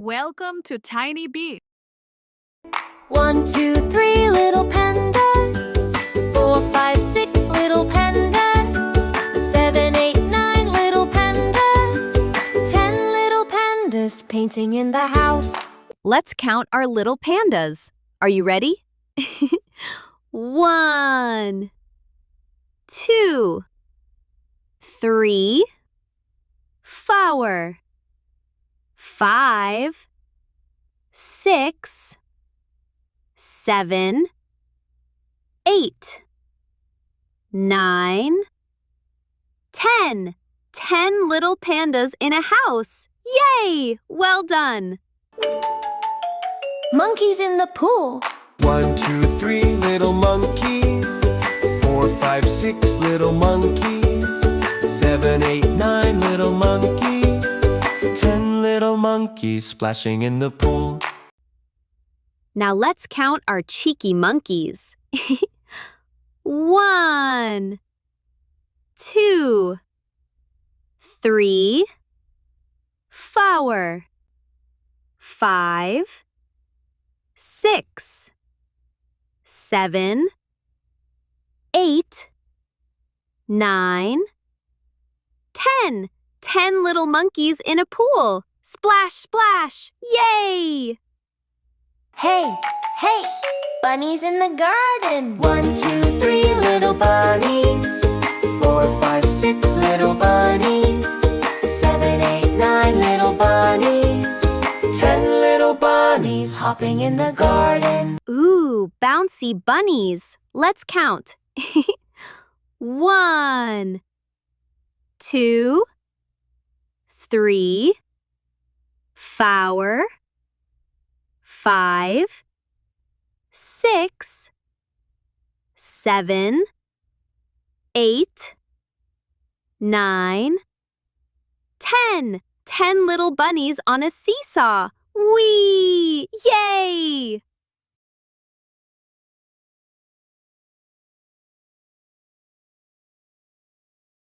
Welcome to Tiny Beat. 1, 2, 3 little pandas. 4, 5, 6 little pandas. 7, 8, 9 little pandas. 10 little pandas painting in the house. Let's count our little pandas. Are you ready? 1, 2, 3, 4, 5, 6, 7, 8, 9, 10. 10 little pandas in a house. Yay! Well done! Monkeys in the pool. 1, 2, 3 little monkeys. 4, 5, 6 little monkeys. 7, 8, 9 little monkeys. 10 little monkeys splashing in the pool. Now let's count our cheeky monkeys. 1, 2, 3, 4, 5, 6, 7, 8, 9, 10. 10 little monkeys in a pool. Splash, splash! Yay! Hey, hey, bunnies in the garden. 1, 2, 3 little bunnies. 4, 5, 6 little bunnies. 7, 8, 9 little bunnies. 10 little bunnies hopping in the garden. Ooh, bouncy bunnies. Let's count. 1, 2, 3, 4, 5, 6, 7, 8, 9, 10. 10 little bunnies on a seesaw. Whee! Yay!